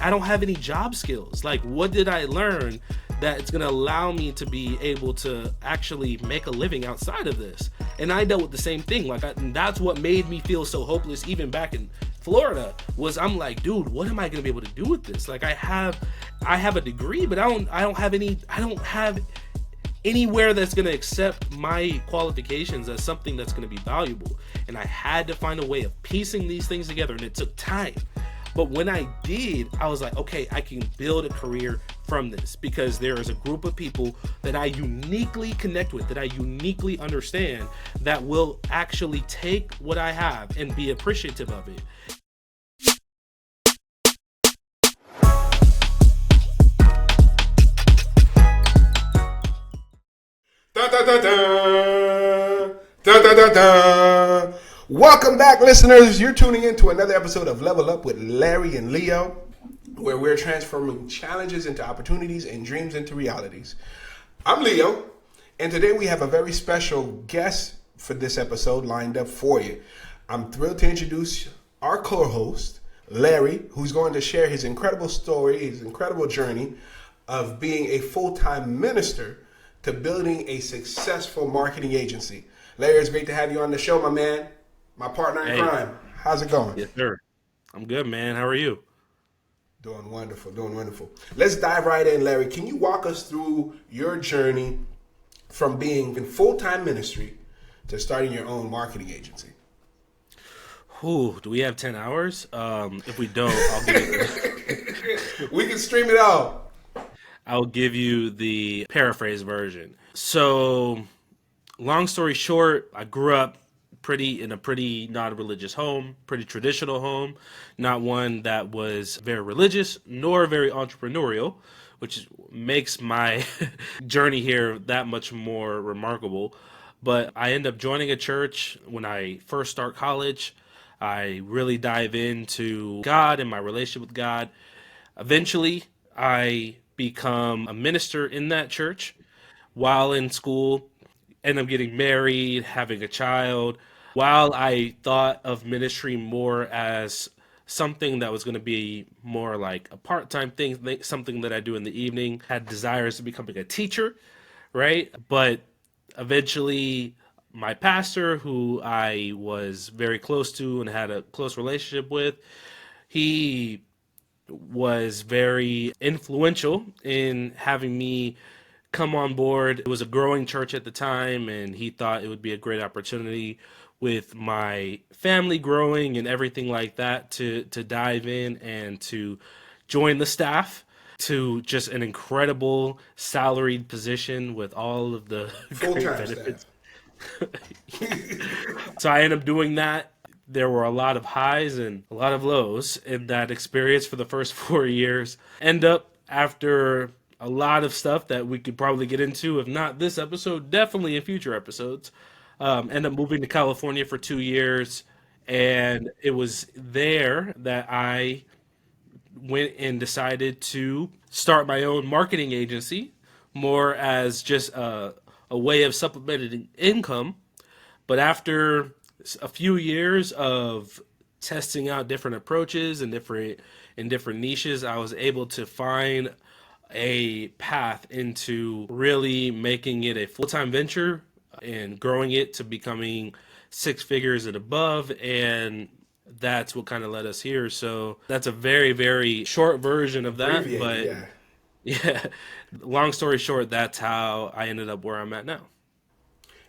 I don't have any job skills. Like, what did I learn that it's going to allow me to be able to actually make a living outside of this? And I dealt with the same thing. And that's what made me feel so hopeless, even back in Florida. Was I'm like, dude, what am I going to be able to do with this? Like, I have a degree, but I don't have anywhere that's going to accept my qualifications as something that's going to be valuable. And I had to find a way of piecing these things together, and it took time. But when I did, I was like, okay, I can build a career from this, because there is a group of people that I uniquely connect with, that I uniquely understand, that will actually take what I have and be appreciative of it. Da, da, da, da. Da, da, da, da. Welcome back, listeners. You're tuning in to another episode of Level Up with Larry and Leo, where we're transforming challenges into opportunities and dreams into realities. I'm Leo, and today we have a very special guest for this episode lined up for you. I'm thrilled to introduce our co-host, Larry, who's going to share his incredible story, his incredible journey of being a full-time minister to building a successful marketing agency. Larry, it's great to have you on the show, my man. My partner in Hey, crime. How's it going? yes, sir. I'm good, man. How are you? Doing wonderful, doing wonderful. Let's dive right in, Larry. Can you walk us through your journey from being in full-time ministry to starting your own marketing agency? Ooh, do we have 10 hours? If we don't, We can stream it out. I'll give you the paraphrase version. So, long story short, I grew up in a pretty non-religious home, pretty traditional home, not one that was very religious nor very entrepreneurial, which makes my journey here that much more remarkable. But I end up joining a church when I first start college. I really dive into God and my relationship with God. Eventually, I become a minister in that church while in school, end up getting married, having a child. While I thought of ministry more as something that was going to be more like a part-time thing, something that I do in the evening, had desires to becoming a teacher, right? But eventually, my pastor, who I was very close to and had a close relationship with, he was very influential in having me come on board. It was a growing church at the time, and he thought it would be a great opportunity with my family growing and everything like that to dive in and to join the staff to just an incredible salaried position with all of the great Full-time benefits. staff. So I ended up doing that. There were a lot of highs and a lot of lows in that experience for the first 4 years. End up after a lot of stuff that we could probably get into, if not this episode, definitely in future episodes. End up moving to California for 2 years, and it was there that I went and decided to start my own marketing agency, more as just a way of supplementing income. But after a few years of testing out different approaches and different niches, I was able to find a path into really making it a full-time venture and growing it to becoming six figures and above. And that's what kind of led us here. So that's a very, very short version of that. Abbreviated, But yeah. yeah, long story short, that's how I ended up where I'm at now.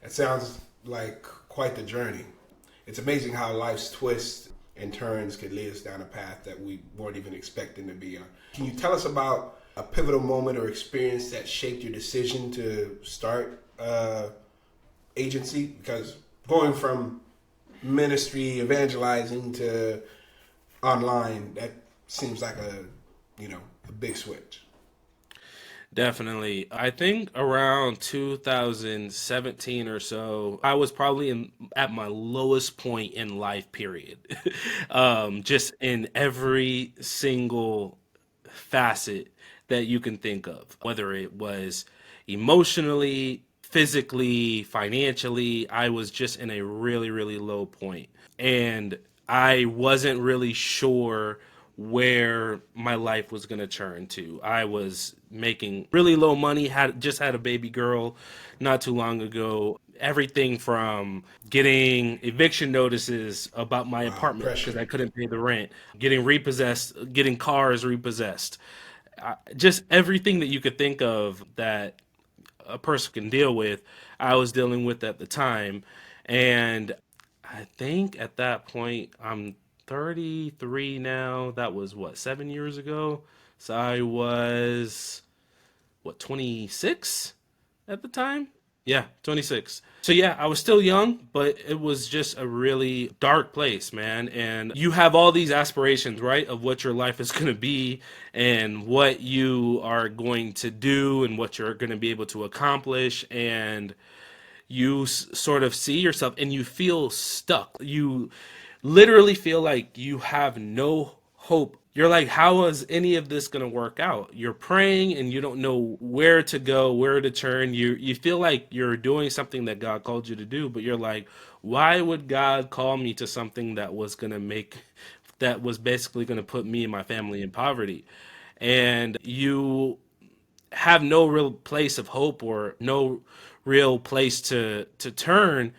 It sounds like quite the journey. It's amazing how life's twists and turns can lead us down a path that we weren't even expecting to be on. Can you tell us about a pivotal moment or experience that shaped your decision to start agency? Because going from ministry, evangelizing to online, that seems like a big switch. Definitely. I think around 2017 or so, I was probably at my lowest point in life, period. Just in every single facet that you can think of, whether it was emotionally, physically, financially. I was just in a really, really low point. And I wasn't really sure where my life was going to turn to. I was making really low money, had just had a baby girl not too long ago. Everything from getting eviction notices about my Wow, apartment because pressure. I couldn't pay the rent, getting repossessed, getting cars repossessed, just everything that you could think of that a person can deal with, I was dealing with at the time. And I think at that point, I'm 33 now. That was what, 7 years ago? So I was, what, 26 at the time? Yeah, 26. So yeah, I was still young, but it was just a really dark place, man. And you have all these aspirations, right, of what your life is going to be and what you are going to do and what you're going to be able to accomplish. And you sort of see yourself and you feel stuck. You literally feel like you have no hope. You're like, how is any of this going to work out? You're praying and you don't know where to go, where to turn. You feel like you're doing something that God called you to do, but you're like, why would God call me to something that was going to make that was basically going to put me and my family in poverty? And you have no real place of hope or no real place to turn.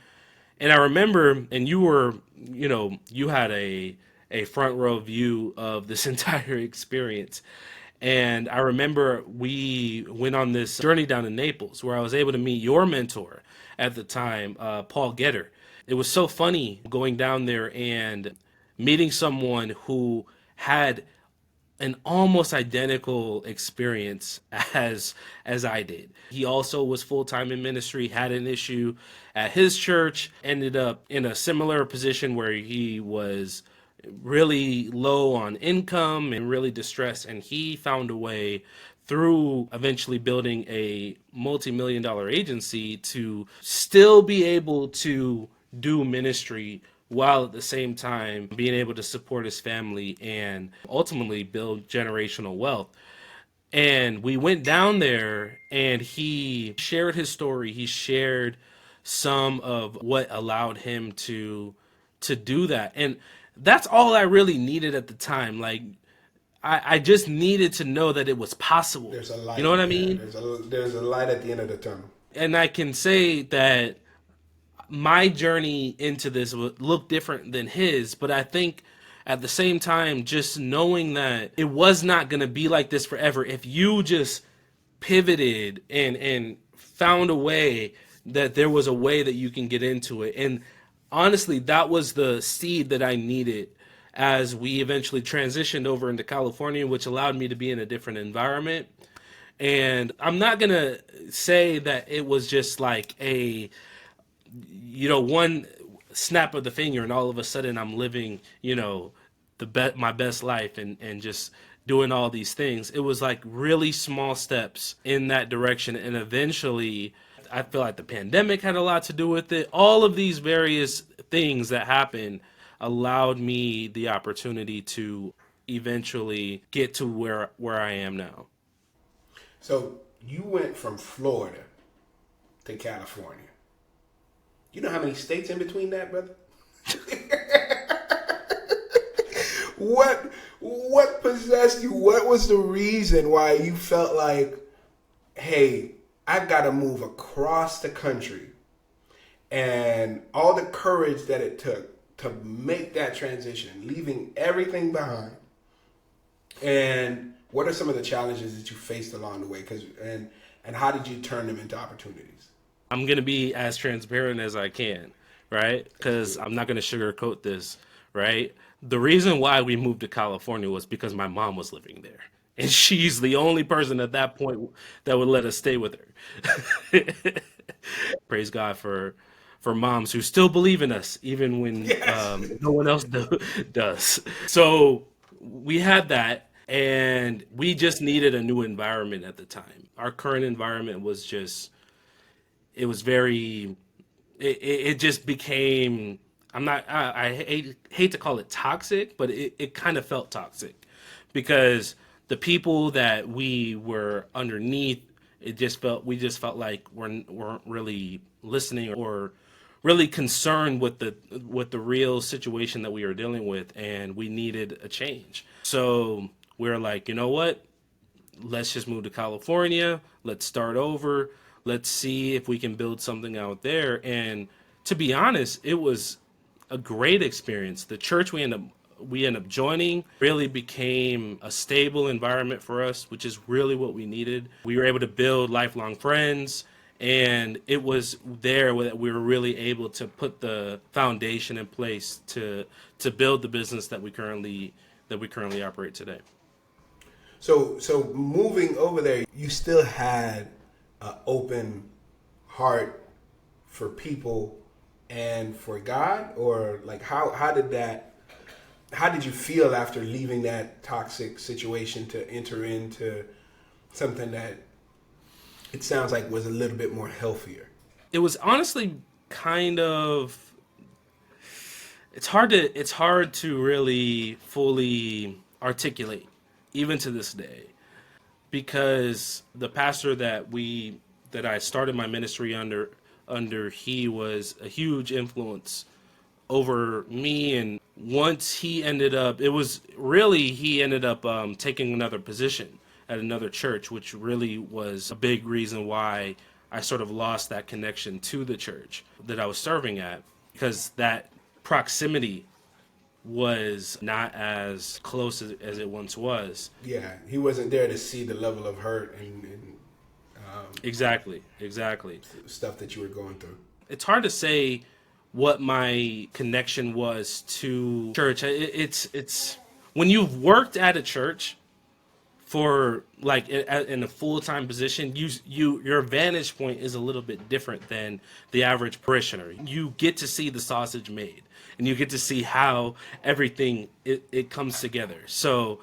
And I remember, and you were, you had a front row view of this entire experience. And I remember we went on this journey down to Naples where I was able to meet your mentor at the time, Paul Getter. It was so funny going down there and meeting someone who had an almost identical experience as I did. He also was full-time in ministry, had an issue at his church, ended up in a similar position where he was really low on income and really distressed, and he found a way through eventually building a multi-million dollar agency to still be able to do ministry while at the same time being able to support his family and ultimately build generational wealth. And we went down there and he shared his story. He shared some of what allowed him to do that. And that's all I really needed at the time. Like I just needed to know that it was possible. There's a You know light. what I Yeah, mean? there's a light at the end of the tunnel. And I can say that my journey into this would look different than his, but I think at the same time, just knowing that it was not going to be like this forever, if you just pivoted and found a way that there was a way that you can get into it. And honestly, that was the seed that I needed as we eventually transitioned over into California, which allowed me to be in a different environment. And I'm not going to say that it was just like a one snap of the finger and all of a sudden I'm living, my best life and just doing all these things. It was like really small steps in that direction. And eventually I feel like the pandemic had a lot to do with it. All of these various things that happened allowed me the opportunity to eventually get to where I am now. So you went from Florida to California. You know how many states in between that, brother? What possessed you? What was the reason why you felt like, hey, I gotta move across the country, and all the courage that it took to make that transition, leaving everything behind? And what are some of the challenges that you faced along the way? And how did you turn them into opportunities? I'm going to be as transparent as I can, right? Let's Because do it. I'm not going to sugarcoat this, right? The reason why we moved to California was because my mom was living there. And she's the only person at that point that would let us stay with her. Praise God for moms who still believe in us, even when Yes. no one else does. So we had that, and we just needed a new environment at the time. Our current environment was just, it was very it just became, I hate to call it toxic, but it kind of felt toxic because the people that we were underneath, we just felt like weren't really listening or really concerned with the real situation that we were dealing with, and we needed a change. So we were like, you know what? Let's just move to California. Let's start over. Let's see if we can build something out there. And to be honest, it was a great experience. The church we end up joining really became a stable environment for us, which is really what we needed. We were able to build lifelong friends, and it was there that we were really able to put the foundation in place to build the business that we currently operate today. So moving over there, you still had an open heart for people and for God, or like how did you feel after leaving that toxic situation to enter into something that it sounds like was a little bit more healthier? It was honestly kind of it's hard to really fully articulate even to this day, because the pastor that I started my ministry under, he was a huge influence over me. And once he ended up taking another position at another church, which really was a big reason why I sort of lost that connection to the church that I was serving at, because that proximity was not as close as it once was. Yeah, he wasn't there to see the level of hurt and Exactly. stuff that you were going through. It's hard to say what my connection was to church. It's when you've worked at a church for like in a full-time position, your vantage point is a little bit different than the average parishioner. You get to see the sausage made, and you get to see how everything it comes together. So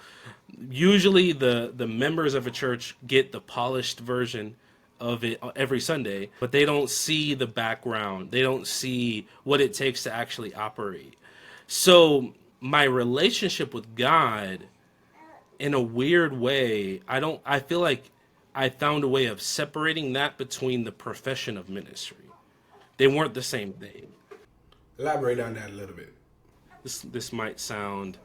usually the members of a church get the polished version of it every Sunday, but they don't see the background. They don't see what it takes to actually operate. So my relationship with God, in a weird way, I feel like I found a way of separating that between the profession of ministry. They weren't the same thing. Elaborate on that a little bit. This might sound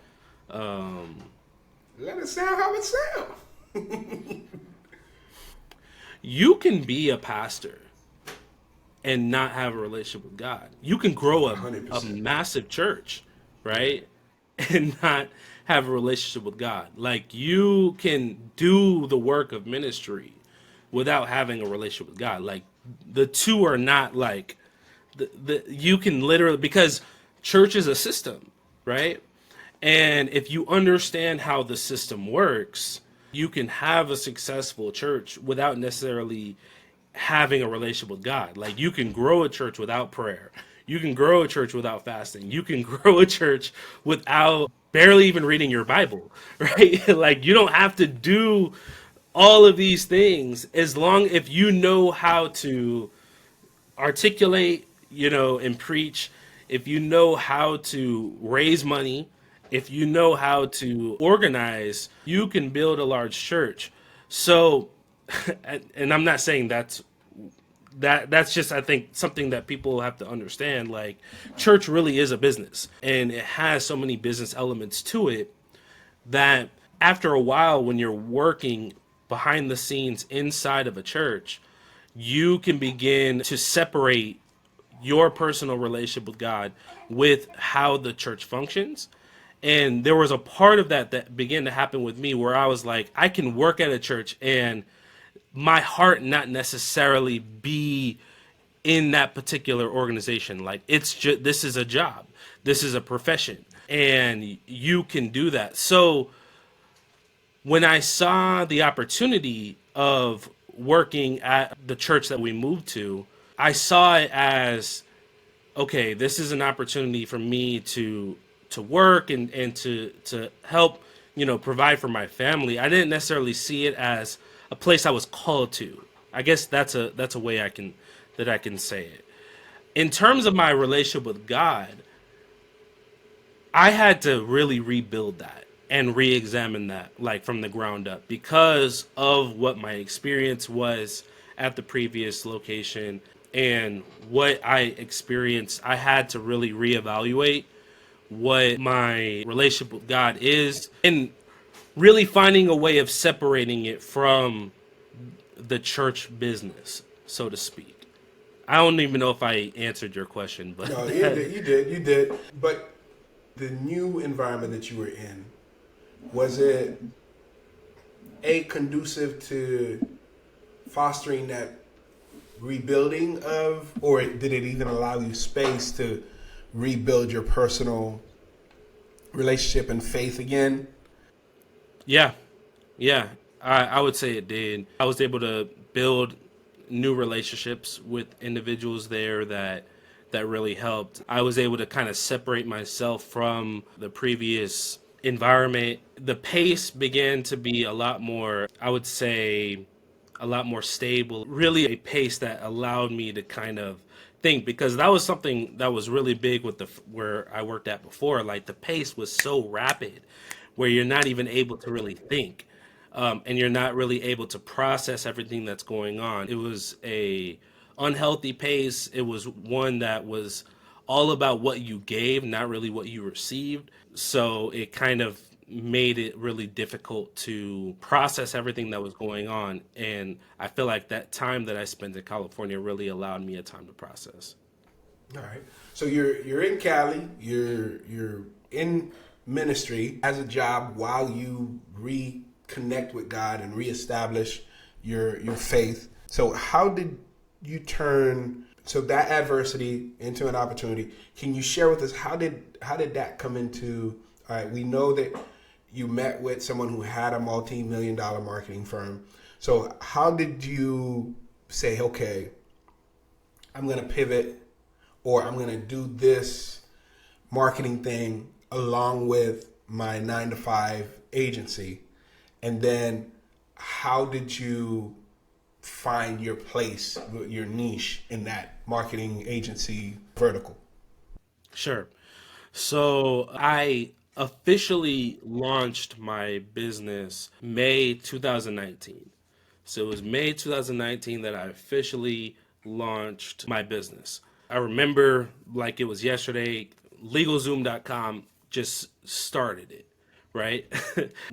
Let it sound how it sounds. you can be a pastor and not have a relationship with God. You can grow a 100%. massive church, right? And not have a relationship with God. Like, you can do the work of ministry without having a relationship with God. Like, the two are not like you can literally, because church is a system, right? And if you understand how the system works, you can have a successful church without necessarily having a relationship with God. Like, you can grow a church without prayer. You can grow a church without fasting. You can grow a church without barely even reading your Bible, right? Like, you don't have to do all of these things as long if you know how to articulate, and preach, if you know how to raise money, if you know how to organize, you can build a large church. So, and I'm not saying that's just, I think, something that people have to understand. Like, church really is a business, and it has so many business elements to it that after a while, when you're working behind the scenes inside of a church, you can begin to separate your personal relationship with God with how the church functions. And there was a part of that began to happen with me where I was like, I can work at a church and my heart not necessarily be in that particular organization. Like, it's just, this is a job, this is a profession, and you can do that. So when I saw the opportunity of working at the church that we moved to, I saw it as, okay, this is an opportunity for me to work and to help, provide for my family. I didn't necessarily see it as a place I was called to. I guess that's a way I can say it. In terms of my relationship with God, I had to really rebuild that and re-examine that, like, from the ground up, because of what my experience was at the previous location. and what I experienced, I had to really reevaluate what my relationship with God is and really finding a way of separating it from the church business, so to speak. I don't even know if I answered your question, but No, you did, you did. But the new environment that you were in, was it a conducive to fostering that rebuilding of, or did it even allow you space to rebuild your personal relationship and faith again? yeah, yeah, I would say it did. I was able to build new relationships with individuals there that really helped. I was able to kind of separate myself from the previous environment. The pace began to be a lot more, I would say, a lot more stable. Really, a pace that allowed me to kind of think, because that was something that was really big with the where I worked at before. Like the pace was so rapid, where you're not even able to really think, and you're not really able to process everything that's going on. It was a unhealthy pace. It was one that was all about what you gave, not really what you received. So it kind of made it really difficult to process everything that was going on. And I feel like that time that I spent in California really allowed me a time to process. All right. So you're in Cali. You're in ministry as a job while you reconnect with God and reestablish your faith. So how did you turn so that adversity into an opportunity? Can you share with us how did that come into? All right, we know that you met with someone who had a multi-million-dollar marketing firm. So how did you say, okay, I'm going to pivot, or I'm going to do this marketing thing along with my 9 to 5 agency? And then how did you find your place, your niche in that marketing agency vertical? Sure. So I officially launched my business May 2019. So it was May 2019 that I officially launched my business. I remember like it was yesterday, LegalZoom.com just started it, right?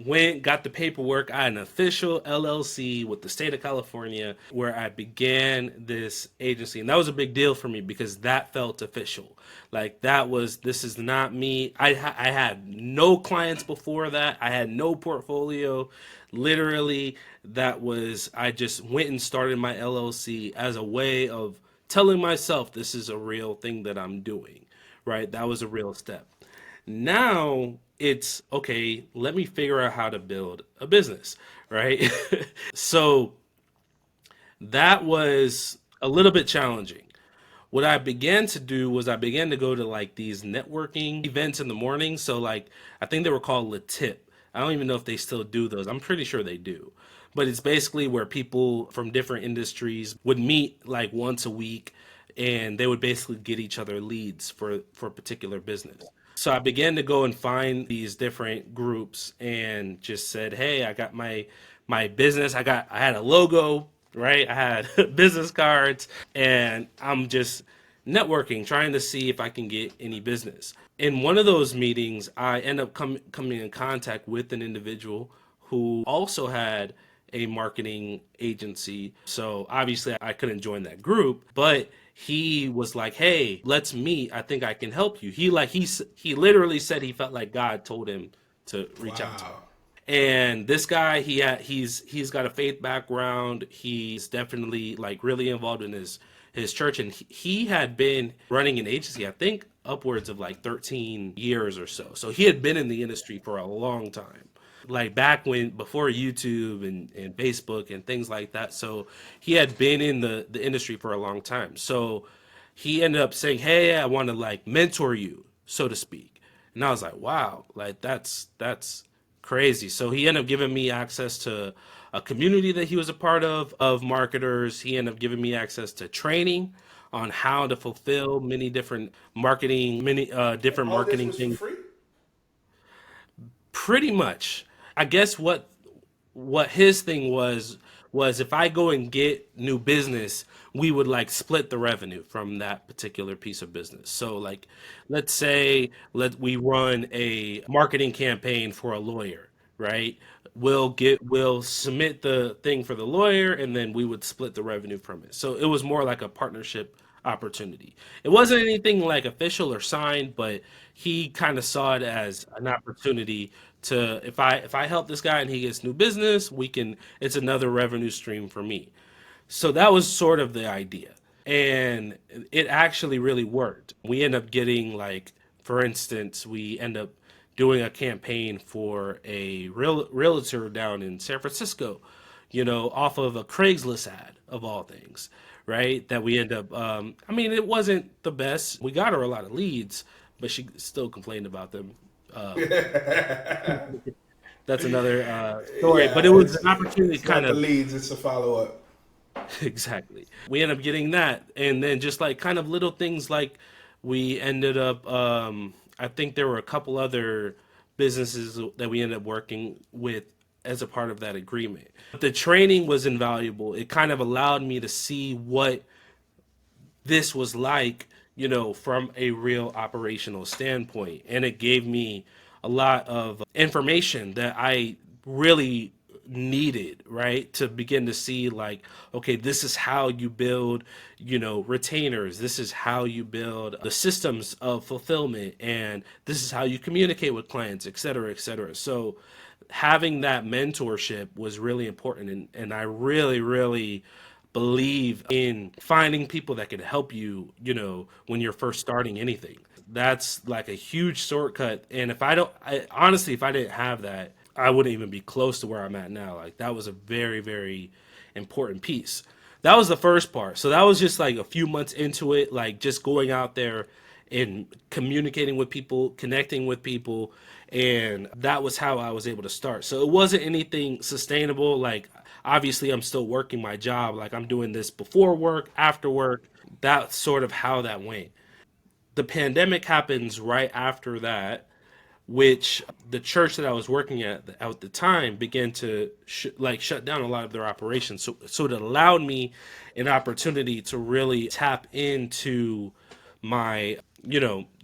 Went, got the paperwork. I had an official LLC with the state of California where I began this agency. And that was a big deal for me because that felt official. Like that was, this is not me. I had no clients before that. I had no portfolio. Literally, that was, I just went and started my LLC as a way of telling myself this is a real thing that I'm doing, right? That was a real step. Now it's okay, let me figure out how to build a business, right? So that was a little bit challenging. What I began to do was I began to go to like these networking events in the morning. So like I think they were called Le Tip. I don't even know if they still do those. I'm pretty sure they do. But it's basically where people from different industries would meet like once a week and they would basically get each other leads for a particular business. So I began to go and find these different groups and just said, "Hey, I got my business. I had a logo, right? I had business cards, and I'm just networking, trying to see if I can get any business." In one of those meetings, I end up coming in contact with an individual who also had a marketing agency. So obviously I couldn't join that group, but he was like, "Hey, let's meet. I think I can help you." He literally said he felt like God told him to reach out to him. Wow. And this guy, he's got a faith background. He's definitely like really involved in his church, and he had been running an agency, I think, upwards of like 13 years or so. So he had been in the industry for a long time, like back when before YouTube and Facebook and things like that. So he had been in the industry for a long time. So he ended up saying, "Hey, I want to like mentor you, so to speak." And I was like, "Wow, like that's crazy." So he ended up giving me access to a community that he was a part of marketers. He ended up giving me access to training on how to fulfill many different All this marketing was for things. free? Pretty much. I guess what his thing was was if I go and get new business, we would like split the revenue from that particular piece of business. So like, let's say let we run a marketing campaign for a lawyer, right? We'll submit the thing for the lawyer, and then we would split the revenue from it. So it was more like a partnership opportunity. It wasn't anything like official or signed, but he kind of saw it as an opportunity to, if I help this guy and he gets new business, we can, it's another revenue stream for me. So that was sort of the idea. And it actually really worked. We end up getting like, for instance, we end up doing a campaign for a realtor down in San Francisco, off of a Craigslist ad of all things, right? That we end up, I mean, it wasn't the best. We got her a lot of leads, but she still complained about them. Um, that's another story. But Yeah, it was an opportunity to it's not kind the of leads, it's a follow up. exactly. We end up getting that, and then just like kind of little things like we ended up. I think there were a couple other businesses that we ended up working with as a part of that agreement. The training was invaluable. It kind of allowed me to see what this was like, from a real operational standpoint. And it gave me a lot of information that I really needed, right? To begin to see, like, okay, this is how you build, retainers. This is how you build the systems of fulfillment. And this is how you communicate with clients, et cetera, et cetera. So having that mentorship was really important. And I really, really believe in finding people that can help you, when you're first starting anything. That's like a huge shortcut. And honestly, if I didn't have that, I wouldn't even be close to where I'm at now. Like that was a very, very important piece. That was the first part. So that was just like a few months into it, like just going out there and communicating with people, connecting with people. And that was how I was able to start. So it wasn't anything sustainable. Like, obviously, I'm still working my job. Like, I'm doing this before work, after work. That's sort of how that went. The pandemic happens right after that, which the church that I was working at the time began to shut down a lot of their operations. So it allowed me an opportunity to really my,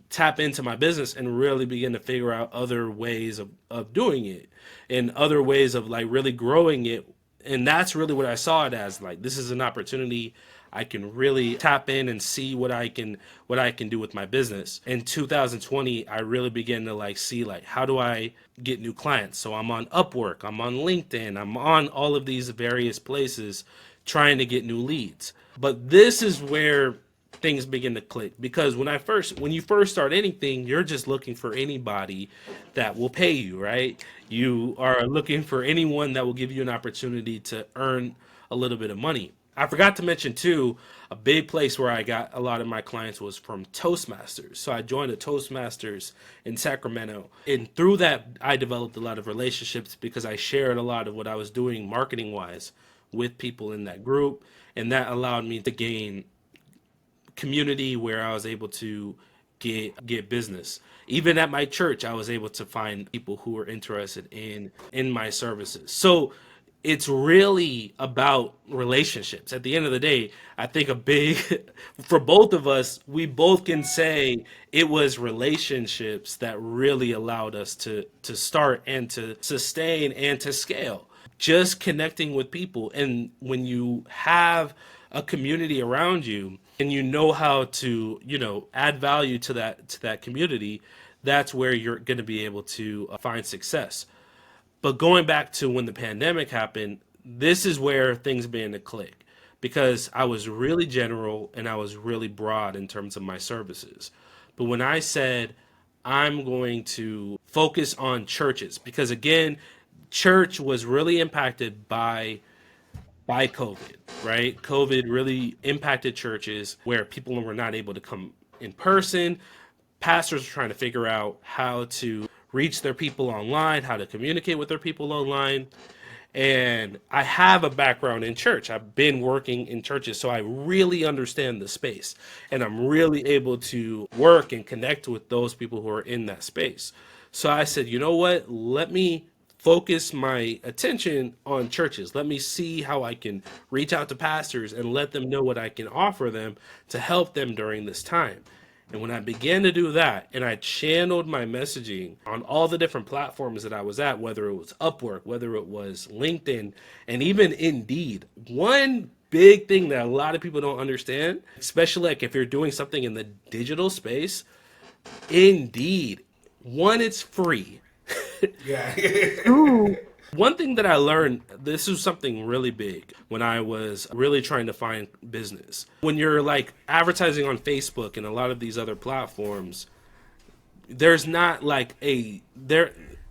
tap into my business and really begin to figure out other ways of doing it and other ways of like really growing it. And that's really what I saw it as. Like, this is an opportunity I can really tap in and see what I can do with my business. In 2020, I really began to like see like, how do I get new clients? So I'm on Upwork, I'm on LinkedIn, I'm on all of these various places trying to get new leads. But this is where things begin to click, because when you first start anything, you're just looking for anybody that will pay you, right? You are looking for anyone that will give you an opportunity to earn a little bit of money. I forgot to mention too, a big place where I got a lot of my clients was from Toastmasters. So I joined a Toastmasters in Sacramento. And through that, I developed a lot of relationships because I shared a lot of what I was doing marketing wise with people in that group. And that allowed me to gain community where I was able to get business. Even at my church, I was able to find people who were interested in my services. So it's really about relationships. At the end of the day, I think a big for both of us, we both can say it was relationships that really allowed us to start and to sustain and to scale. Just connecting with people, and when you have a community around you and you know how to add value to that community, that's where you're going to be able to find success. But going back to when the pandemic happened, this is where things began to click, because I was really general and I was really broad in terms of my services. But when I said I'm going to focus on churches, because again, church was really impacted by COVID, right? COVID really impacted churches where people were not able to come in person. Pastors are trying to figure out how to reach their people online, how to communicate with their people online. And I have a background in church. I've been working in churches, so I really understand the space. And I'm really able to work and connect with those people who are in that space. So I said, you know what? Let me focus my attention on churches. Let me see how I can reach out to pastors and let them know what I can offer them to help them during this time. And when I began to do that, and I channeled my messaging on all the different platforms that I was at, whether it was Upwork, whether it was LinkedIn, and even Indeed, one big thing that a lot of people don't understand, especially like if you're doing something in the digital space, Indeed, one, it's free. Yeah. Two, one thing that I learned, this is something really big when I was really trying to find business. When you're like advertising on Facebook and a lot of these other platforms, there's not like a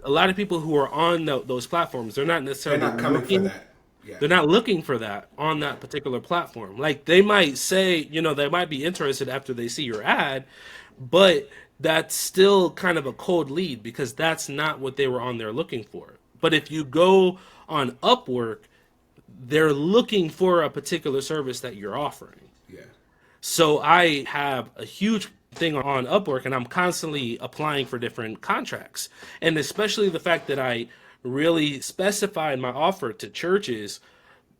lot of people who are on those platforms, they're not They're necessarily not coming for looking. that. Yeah. They're not looking for that on that particular platform. Like they might say, they might be interested after they see your ad, but that's still kind of a cold lead because that's not what they were on there looking for. But if you go on Upwork, they're looking for a particular service that you're offering. Yeah. So I have a huge thing on Upwork and I'm constantly applying for different contracts. And especially the fact that I really specified my offer to churches,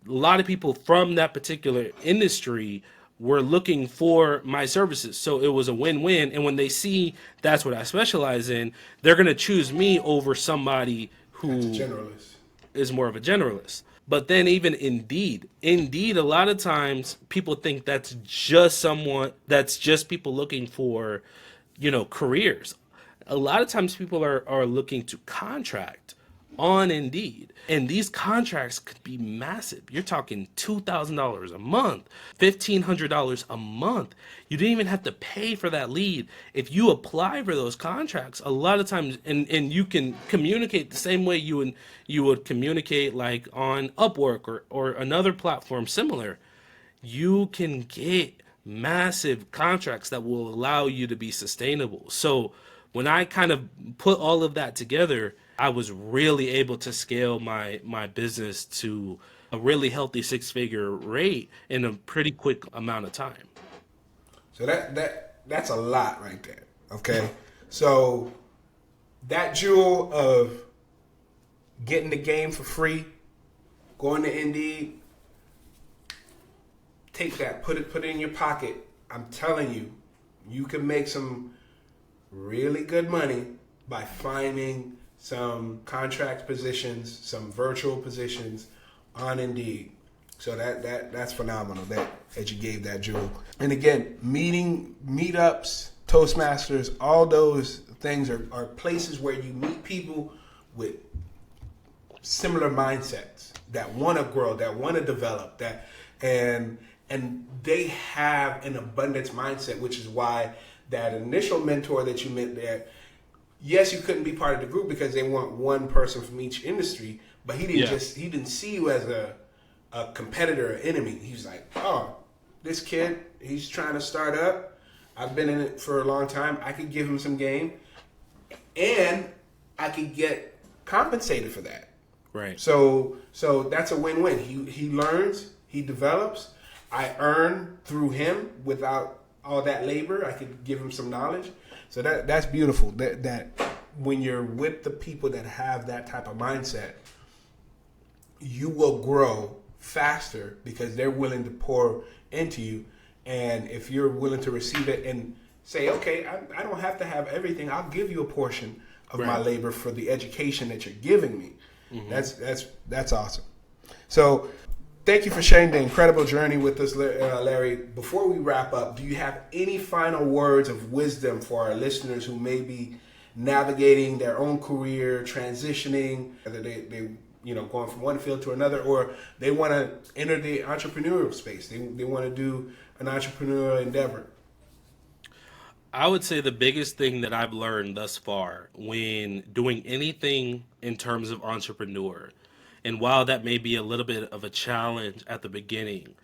a lot of people from that particular industry were looking for my services. So it was a win-win. And when they see that's what I specialize in, they're going to choose me over somebody That's a who generalist. is more of a generalist. But then even Indeed, a lot of times people think that's just people looking for, careers. A lot of times people are looking to contract on Indeed. And these contracts could be massive. You're talking $2,000 a month, $1,500 a month. You didn't even have to pay for that lead. If you apply for those contracts, a lot of times, and you can communicate the same way you would communicate like on Upwork or another platform similar, you can get massive contracts that will allow you to be sustainable. So when I kind of put all of that together, I was really able to scale my business to a really healthy six-figure rate in a pretty quick amount of time. So that's a lot right there. Okay. So that jewel of getting the game for free, going to Indeed, take that, put it in your pocket. I'm telling you, you can make some really good money by finding some contract positions, some virtual positions on Indeed. So that's phenomenal that you gave that jewel. And again, meetups, Toastmasters, all those things are places where you meet people with similar mindsets that want to grow, that want to develop, and they have an abundance mindset, which is why that initial mentor that you met there, yes, you couldn't be part of the group because they want one person from each industry, but he didn't see you as a competitor or enemy. He was like, oh, this kid, he's trying to start up. I've been in it for a long time. I could give him some game, and I could get compensated for that. Right. So that's a win-win. He learns, he develops. I earn through him without all that labor. I could give him some knowledge. So that's beautiful. That when you're with the people that have that type of mindset, you will grow faster because they're willing to pour into you. And if you're willing to receive it and say, okay, I don't have to have everything. I'll give you a portion of my labor for the education that you're giving me. Mm-hmm. That's awesome. So thank you for sharing the incredible journey with us, Larry. Before we wrap up, do you have any final words of wisdom for our listeners who may be navigating their own career, transitioning, whether they going from one field to another, or they want to enter the entrepreneurial space? They want to do an entrepreneurial endeavor. I would say the biggest thing that I've learned thus far when doing anything in terms of entrepreneur, and while that may be a little bit of a challenge at the beginning,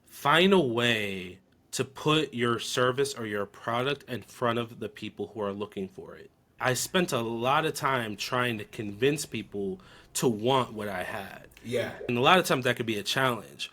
find a way to put your service or your product in front of the people who are looking for it. I spent a lot of time trying to convince people to want what I had. Yeah. And a lot of times that could be a challenge.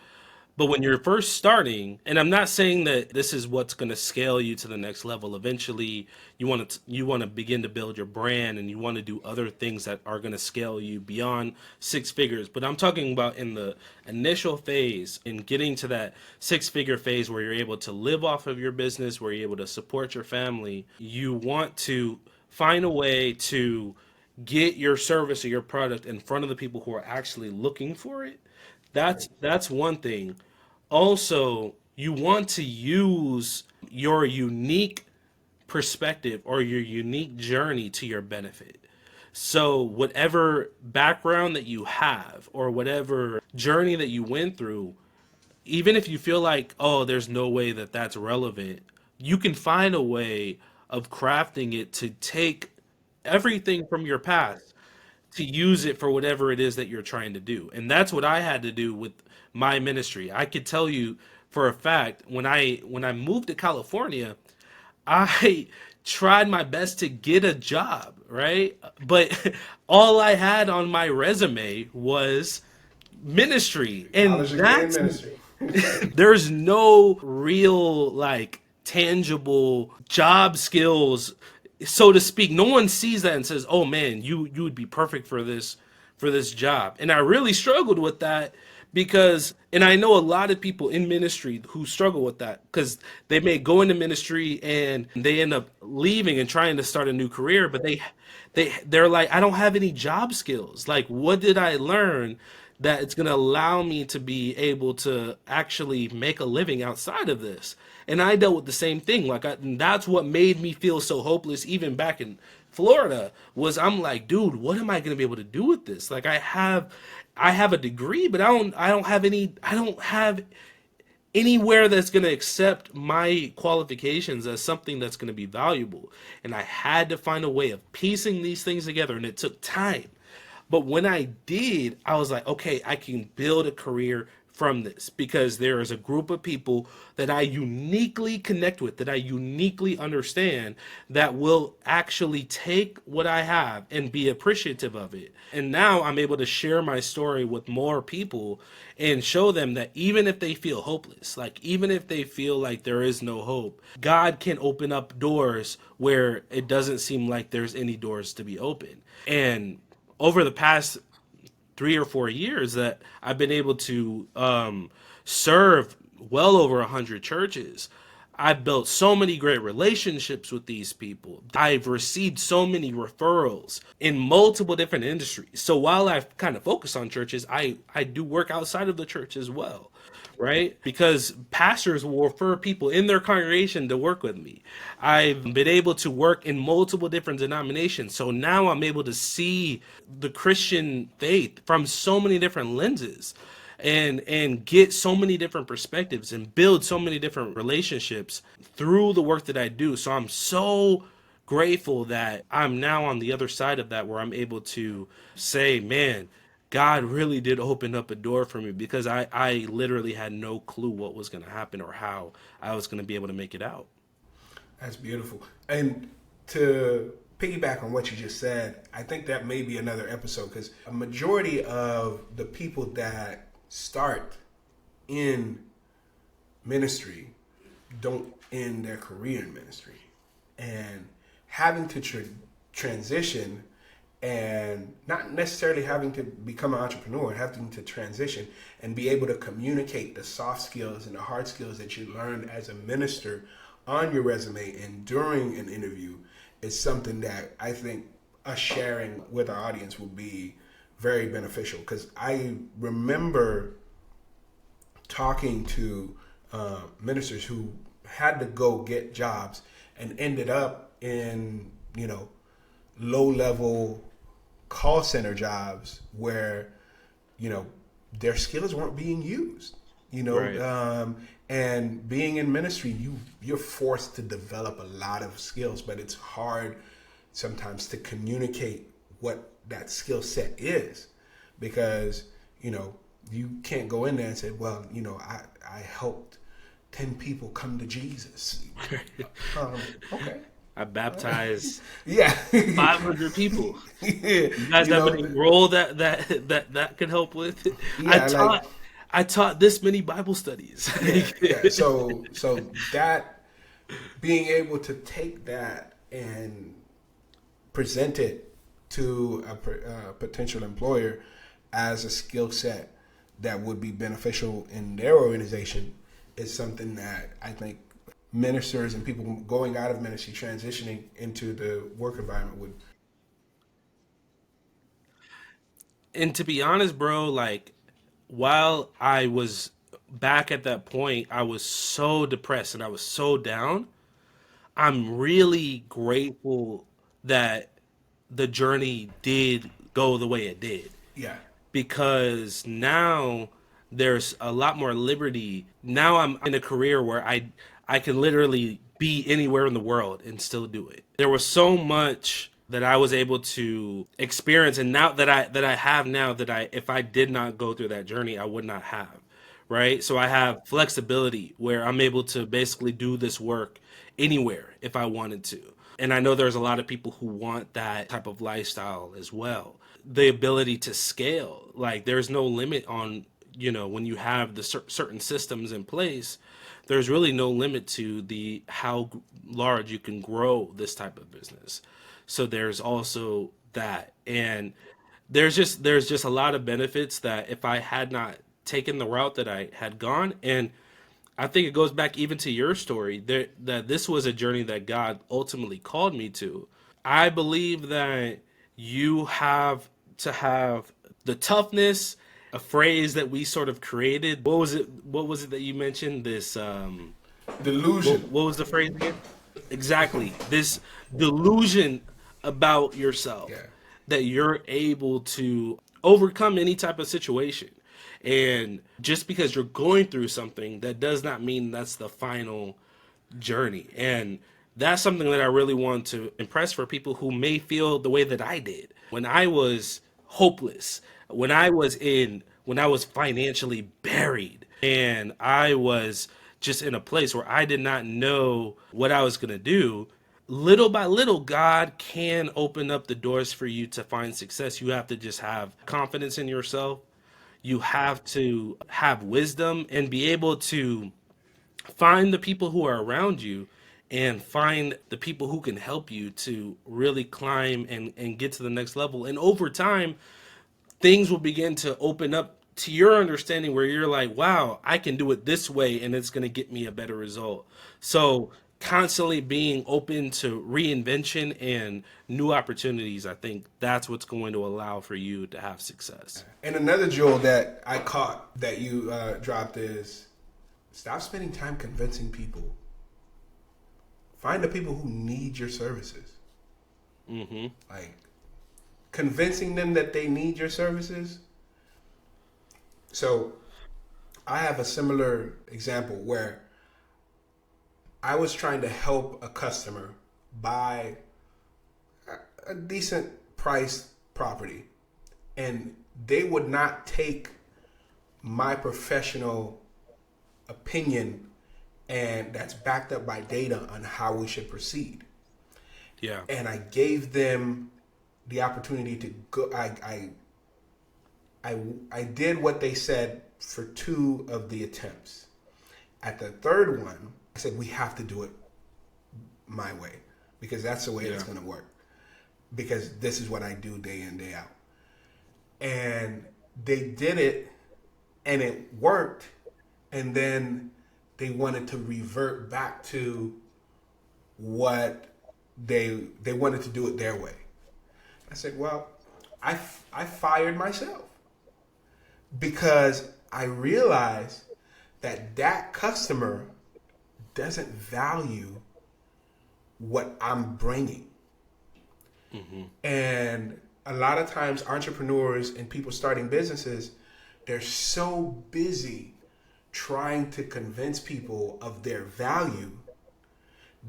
But when you're first starting, and I'm not saying that this is what's going to scale you to the next level. Eventually, you want to begin to build your brand, and you want to do other things that are going to scale you beyond six figures. But I'm talking about in the initial phase, in getting to that six-figure phase where you're able to live off of your business, where you're able to support your family. You want to find a way to get your service or your product in front of the people who are actually looking for it. That's one thing. Also, you want to use your unique perspective or your unique journey to your benefit. So, whatever background that you have or whatever journey that you went through, even if you feel like, oh, there's no way that that's relevant, you can find a way of crafting it to take everything from your past to use it for whatever it is that you're trying to do. And that's what I had to do with my ministry. I could tell you for a fact when I moved to California, I tried my best to get a job, right? But all I had on my resume was ministry. And College degree in that's ministry. there's no real like tangible job skills, so to speak. No one sees that and says, "Oh man, you would be perfect for this job." And I really struggled with that because, and I know a lot of people in ministry who struggle with that because they may go into ministry and they end up leaving and trying to start a new career, but they're like, I don't have any job skills. Like, what did I learn that it's going to allow me to be able to actually make a living outside of this? And I dealt with the same thing. And that's what made me feel so hopeless, even back in Florida, was I'm like, dude, what am I going to be able to do with this? Like, I have a degree, but I don't have anywhere that's going to accept my qualifications as something that's going to be valuable. And I had to find a way of piecing these things together, and it took time. But when I did, I was like, okay, I can build a career from this because there is a group of people that I uniquely connect with, that I uniquely understand, that will actually take what I have and be appreciative of it. And now I'm able to share my story with more people and show them that even if they feel hopeless, like even if they feel like there is no hope, God can open up doors where it doesn't seem like there's any doors to be open. And over the past 3 or 4 years that I've been able to serve well over 100 churches, I've built so many great relationships with these people. I've received so many referrals in multiple different industries. So while I've kind of focused on churches, I do work outside of the church as well, right? Because pastors will refer people in their congregation to work with me. I've been able to work in multiple different denominations. So now I'm able to see the Christian faith from so many different lenses and get so many different perspectives and build so many different relationships through the work that I do. So I'm so grateful that I'm now on the other side of that, where I'm able to say, man, God really did open up a door for me, because I literally had no clue what was going to happen or how I was going to be able to make it out. That's beautiful. And to piggyback on what you just said, I think that may be another episode, because a majority of the people that start in ministry don't end their career in ministry. And having to transition, and not necessarily having to become an entrepreneur, having to transition and be able to communicate the soft skills and the hard skills that you learned as a minister on your resume and during an interview is something that I think us sharing with our audience will be very beneficial. Because I remember talking to ministers who had to go get jobs and ended up in, low-level call center jobs where, their skills weren't being used, Right. And being in ministry, you're forced to develop a lot of skills, but it's hard sometimes to communicate what that skill set is, because, you can't go in there and say, well, I helped 10 people come to Jesus. Okay. I baptized Yeah. 500 people. Yeah. You guys have any role that could help with? I Yeah, taught I taught this many Bible studies. Yeah, yeah. So that being able to take that and present it to a potential employer as a skill set that would be beneficial in their organization is something that I think ministers and people going out of ministry transitioning into the work environment would. And to be honest, bro, like while I was back at that point, I was so depressed and I was so down. I'm really grateful that the journey did go the way it did, Yeah, because now there's a lot more liberty. Now I'm in a career where I can literally be anywhere in the world and still do it. There was so much that I was able to experience, and now that I have now that I if I did not go through that journey, I would not have. Right? So I have flexibility where I'm able to basically do this work anywhere if I wanted to. And I know there's a lot of people who want that type of lifestyle as well. The ability to scale, like there's no limit on, when you have the certain systems in place, there's really no limit to the how large you can grow this type of business. So there's also that. And there's just a lot of benefits that if I had not taken the route that I had gone, and I think it goes back even to your story that this was a journey that God ultimately called me to. I believe that you have to have the toughness, a phrase that we sort of created. What was it? What was it that you mentioned? This delusion. what was the phrase again? Exactly. This delusion about yourself Yeah, that you're able to overcome any type of situation. And just because you're going through something, that does not mean that's the final journey. And that's something that I really want to impress for people who may feel the way that I did. When I was hopeless, when I was financially buried, and I was just in a place where I did not know what I was going to do, little by little, God can open up the doors for you to find success. You have to just have confidence in yourself. You have to have wisdom and be able to find the people who are around you and find the people who can help you to really climb and get to the next level. And over time, things will begin to open up to your understanding where you're like, wow, I can do it this way and it's going to get me a better result. So constantly being open to reinvention and new opportunities, I think that's what's going to allow for you to have success. and another jewel that I caught that you dropped is stop spending time convincing people. Find the people who need your services. Like convincing them that they need your services. So I have a similar example where I was trying to help a customer buy a decent priced property, and they would not take my professional opinion and that's backed up by data on how we should proceed. Yeah. And I gave them the opportunity to go. I did what they said for 2 of the attempts. At the third one, I said we have to do it my way because that's the way it's going to work. Because this is what I do day in, day out. And they did it and it worked. And then they wanted to revert back to what they wanted to do it their way. I said, well, I fired myself because I realized that customer doesn't value what I'm bringing. And a lot of times entrepreneurs and people starting businesses, they're so busy trying to convince people of their value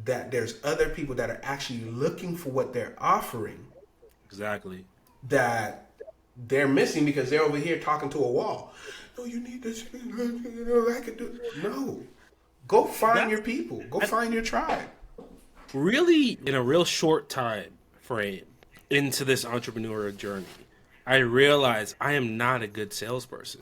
that there's other people that are actually looking for what they're offering Exactly. that they're missing because they're over here talking to a wall. No, you need this. I can do it. No. Go find your people. Go find your tribe. Really, in a real short time frame into this entrepreneurial journey, I realized I am not a good salesperson.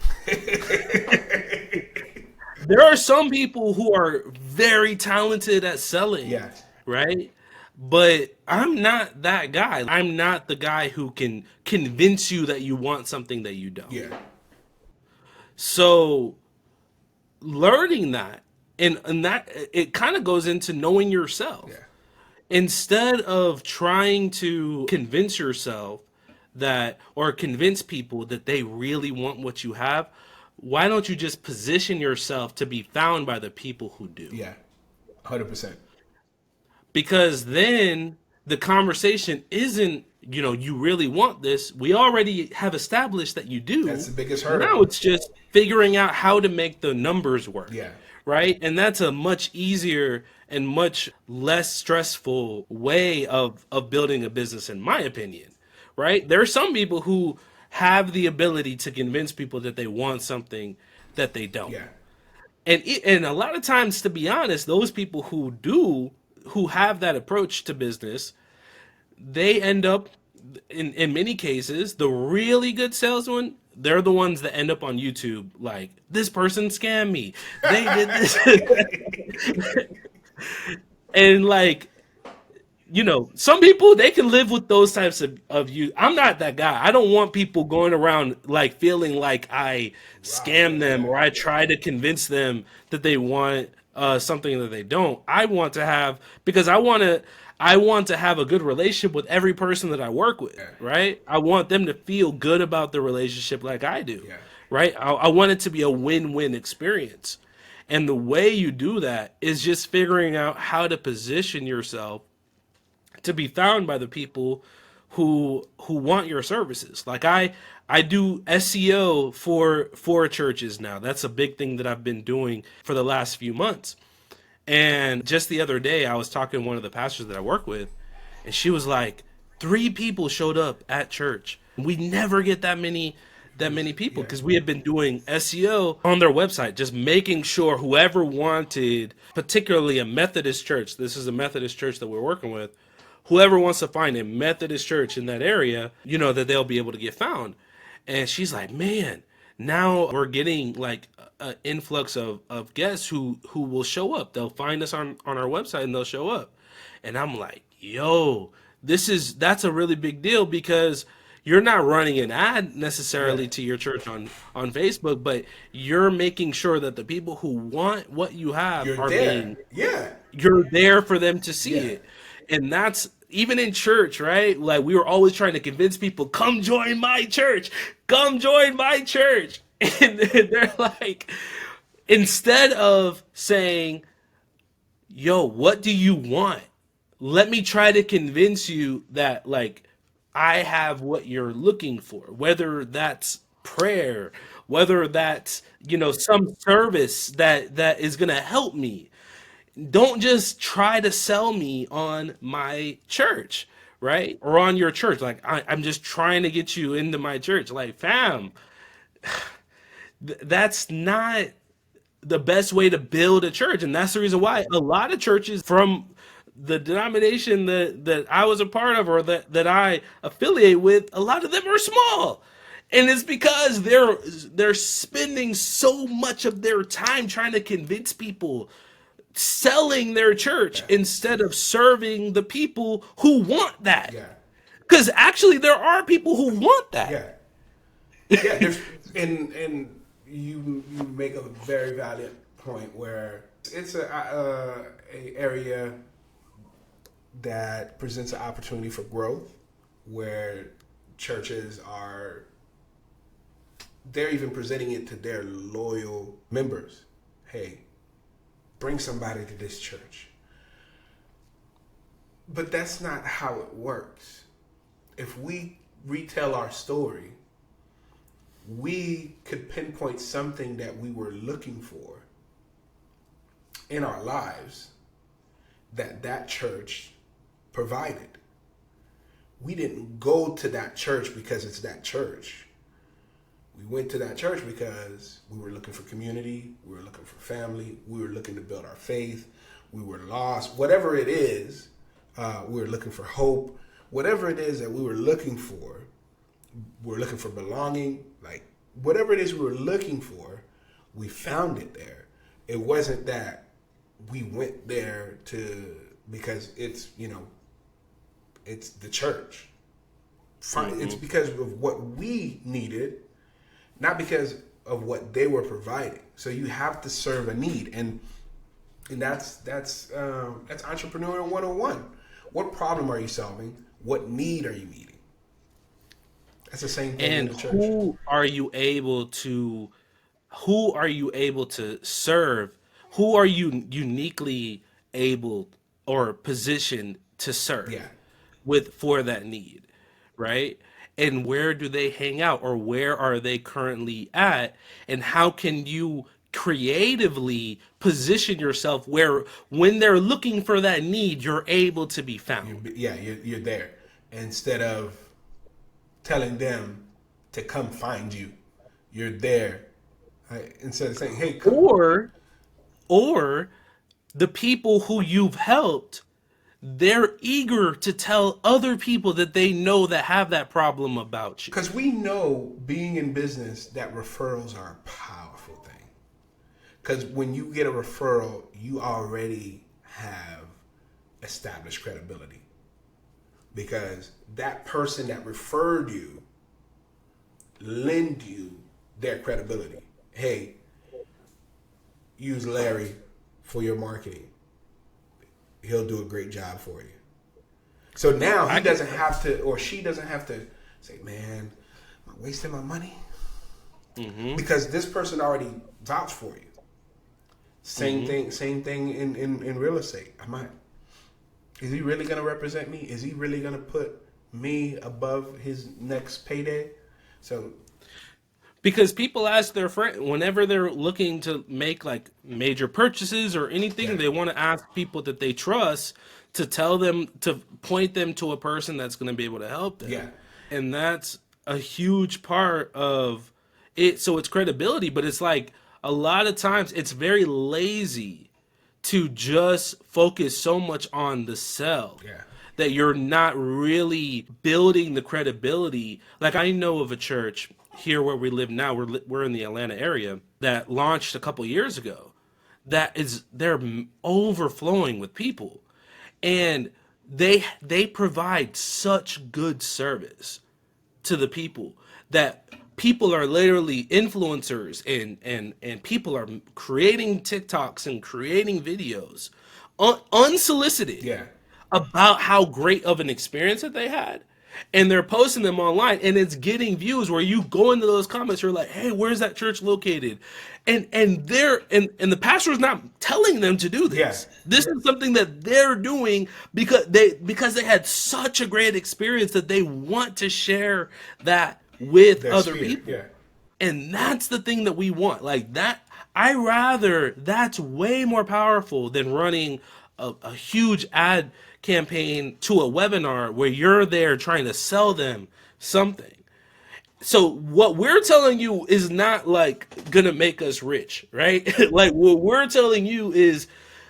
There are some people who are very talented at selling, Yeah. right? But I'm not that guy. I'm not the guy who can convince you that you want something that you don't. Yeah. So learning that, and that it kind of goes into knowing yourself. Yeah. Instead of trying to convince yourself that, or convince people that they really want what you have, why don't you just position yourself to be found by the people who do? Yeah. 100%. Because then the conversation isn't, you really want this. We already have established that you That's do. the biggest Now hurdle. it's just figuring out how to make the numbers work. Yeah. Right? And that's a much easier and much less stressful way of building a business, in my opinion. Right? There are some people who have the ability to convince people that they want something that they don't. Yeah. And a lot of times, to be honest, those people who have that approach to business, they end up in many cases, the really good salesmen, they're the ones that end up on YouTube like, this person scammed me. They did this. And like, some people, they can live with those types of you. I'm not that guy. I don't want people going around like feeling like I scam them or I try to convince them that they want something that they don't. I want to have, because I want to have a good relationship with every person that I work with, right? I want them to feel good about the relationship like I do, Yeah. right? I want it to be a win-win experience. And the way you do that is just figuring out how to position yourself to be found by the people who want your services. Like I do SEO for churches now. That's a big thing that I've been doing for the last few months. And just the other day, I was talking to one of the pastors that I work with, and she was like, 3 people showed up at church. We never get that many people because we had been doing SEO on their website, just making sure whoever wanted, particularly a Methodist church, this is a Methodist church that we're working with, whoever wants to find a Methodist church in that area, that they'll be able to get found. And she's like, man, now we're getting like an influx of guests who will show up. They'll find us on our website and they'll show up. And I'm like, yo, that's a really big deal, because you're not running an ad necessarily to your church on Facebook, but you're making sure that the people who want what you have You're are there. Yeah. you're there for them to see Yeah. it. And that's even in church, right? Like, we were always trying to convince people, come join my church, come join my church. And they're like, instead of saying, yo, what do you want? Let me try to convince you that, like, I have what you're looking for, whether that's prayer, whether that's, some service that is going to help me. Don't just try to sell me on my church, right? Or on your church. Like, I'm just trying to get you into my church. Like, fam, that's not the best way to build a church. And that's the reason why a lot of churches from the denomination that I was a part of, or that I affiliate with, a lot of them are small. And it's because they're spending so much of their time trying to convince people, selling their church, instead of serving the people who want that. Yeah. Because actually there are people who want that. Yeah. Yeah. And you make a very valid point where it's a area that presents an opportunity for growth, where churches they're even presenting it to their loyal members. Hey, bring somebody to this church. But that's not how it works. If we retell our story, we could pinpoint something that we were looking for in our lives that church provided. We didn't go to that church because it's that church. We went to that church because we were looking for community, we were looking for family, we were looking to build our faith, we were lost, whatever it is, we were looking for hope, whatever it is that we were looking for, we're looking for belonging, like whatever it is we were looking for, we found it there. it wasn't that we went there because it's, it's the church. It's because of what we needed, not because of what they were providing. So you have to serve a need, and that's entrepreneurial 101. What problem are you solving? What need are you meeting? That's the same thing in And the church. who are you able to serve? Who are you uniquely able or positioned to serve Yeah, with for that need, right? And where do they hang out, or where are they currently at, and how can you creatively position yourself where when they're looking for that need, you're able to be found. you're there instead of telling them to come find you. You're there, right? Instead of saying, "Hey, come." Or or the people who you've helped, they're eager to tell other people that they know that have that problem about you. Because we know, being in business, that referrals are a powerful thing. Because when you get a referral, you already have established credibility. Because that person that referred you lend you their credibility. Hey, use Larry for your marketing. He'll do a great job for you. So now he doesn't have to, or she doesn't have to say, man, am I wasting my money? Because this person already vouched for you. Same thing in real estate. Is he really going to represent me? Is he really going to put me above his next payday? So Because people ask their friend whenever they're looking to make like major purchases or anything, yeah, they want to ask people that they trust to tell them to point them to a person that's going to be able to help them. yeah, And that's a huge part of it. So it's credibility, but it's like a lot of times it's very lazy to just focus so much on the sell yeah, that you're not really building the credibility. Like I know of a church here where we live now. We're in the Atlanta area that launched a couple years ago. They're overflowing with people, and they provide such good service to the people that people are literally influencers, and people are creating TikToks and creating videos unsolicited yeah. about how great of an experience that they had, and they're posting them online, and it's getting views where you go into those comments, you're like, hey, where's that church located? And the pastor is not telling them to do Yeah. this is something that they're doing because they had such a great experience that they want to share that with Their other spirit. people. Yeah. And that's the thing that we want. Like that, that's way more powerful than running a huge ad campaign to a webinar where you're there trying to sell them something. So what we're telling you is not like gonna make us rich, right? Like what we're telling you is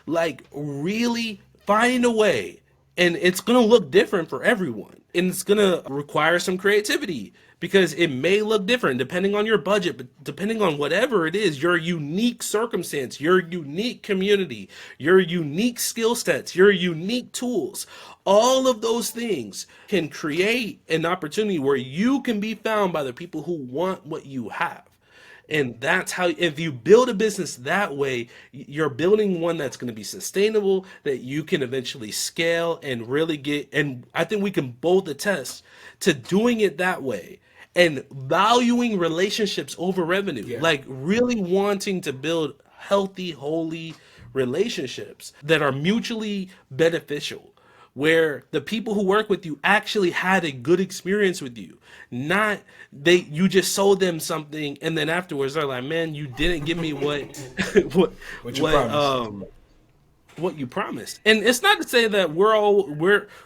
like really find a way, and it's gonna look different for everyone, and it's gonna require some creativity because it may look different depending on your budget, but depending on whatever it is, your unique circumstance, your unique community, your unique skill sets, your unique tools, all of those things can create an opportunity where you can be found by the people who want what you have. And that's how, if you build a business that way, you're building one that's going to be sustainable, that you can eventually scale and really get. And I think we can both attest to doing it that way and valuing relationships over revenue, Yeah. like really wanting to build healthy, holy relationships that are mutually beneficial, where the people who work with you actually had a good experience with you, not you just sold them something and then afterwards they're like, man, you didn't give me what what What you promised. what you promised. And it's not to say that we're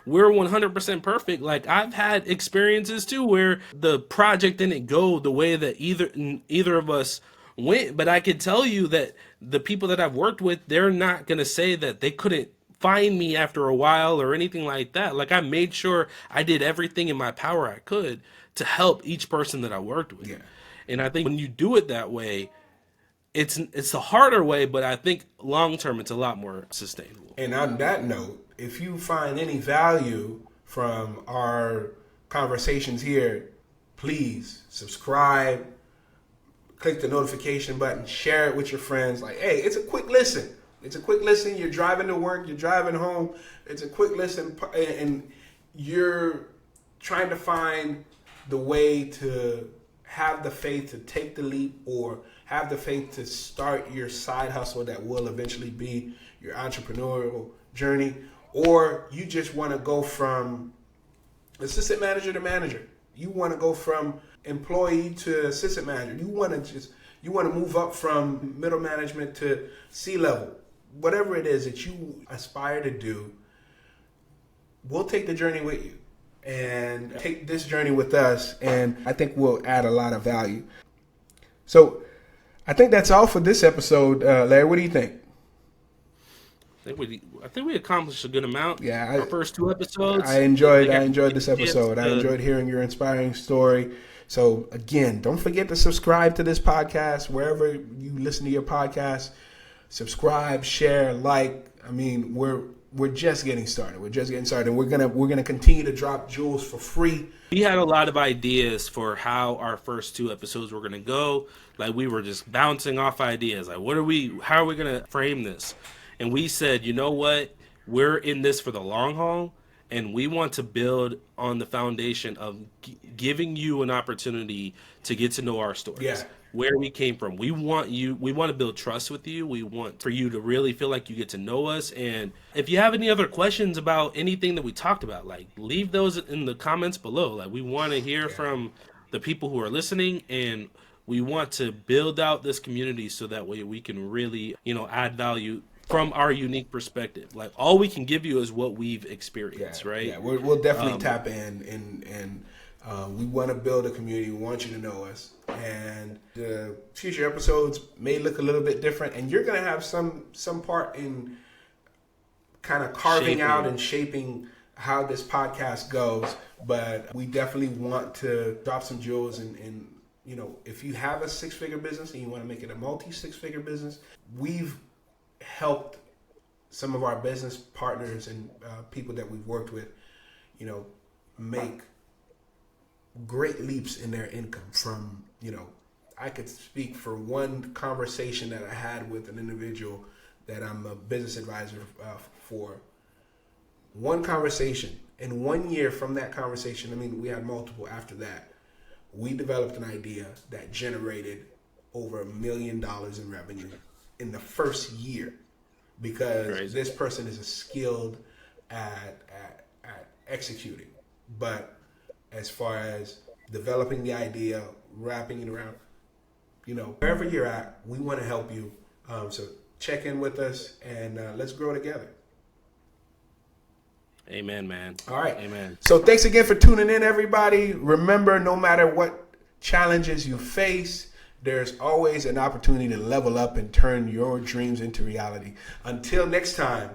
100% perfect. Like I've had experiences too where the project didn't go the way that either of us went, but I can tell you that the people that I've worked with, they're not going to say that they couldn't find me after a while or anything like that. Like I made sure I did everything in my power I could to help each person that I worked with. Yeah. And I think when you do it that way, it's the harder way, but I think long term it's a lot more sustainable. And on that note, if you find any value from our conversations here, please subscribe, click the notification button, share it with your friends. Like, hey, it's a quick listen. It's a quick listen. You're driving to work, you're driving home. It's a quick listen, and you're trying to find the way to have the faith to take the leap, or have the faith to start your side hustle that will eventually be your entrepreneurial journey, or you just want to go from assistant manager to manager. You want to go from employee to assistant manager. You want to move up from middle management to C-level. Whatever it is that you aspire to do, we'll take the journey with you, and take this journey with us, and I think we'll add a lot of value. So I think that's all for this episode. Larry, what do you think? I think we accomplished a good amount. Yeah, our first 2 episodes. I enjoyed this episode. I enjoyed hearing your inspiring story. So again, don't forget to subscribe to this podcast wherever you listen to your podcast. Subscribe, share, like. I mean, we're just getting started. We're gonna continue to drop jewels for free. We had a lot of ideas for how our first 2 episodes were gonna go. Like, we were just bouncing off ideas. Like, how are we gonna frame this? And we said, you know what? We're in this for the long haul, and we want to build on the foundation of giving you an opportunity to get to know our stories, where we came from. We want to build trust with you. We want for you to really feel like you get to know us. And if you have any other questions about anything that we talked about, like, leave those in the comments below. Like, we want to hear from the people who are listening, and we want to build out this community so that way we can really, add value from our unique perspective. Like, all we can give you is what we've experienced, right? Yeah, we'll definitely tap in, and we want to build a community. We want you to know us, and the future episodes may look a little bit different, and you're going to have some part in kind of carving out and shaping how this podcast goes. But we definitely want to drop some jewels, and if you have a 6-figure business and you want to make it a multi-6-figure business, we've helped some of our business partners and people that we've worked with, make great leaps in their income from, I could speak for one conversation that I had with an individual that I'm a business advisor for. One conversation, in 1 year from that conversation, I mean, we had multiple after that, we developed an idea that generated over $1 million in revenue in the first year, because this person is skilled at executing. But as far as developing the idea, wrapping it around, wherever you're at, we want to help you. So check in with us, and let's grow together. Amen, man. All right. Amen. So thanks again for tuning in, everybody. Remember, no matter what challenges you face, there's always an opportunity to level up and turn your dreams into reality. Until next time,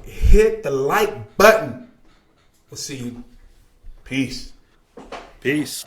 hit the like button. We'll see you. Peace. Peace.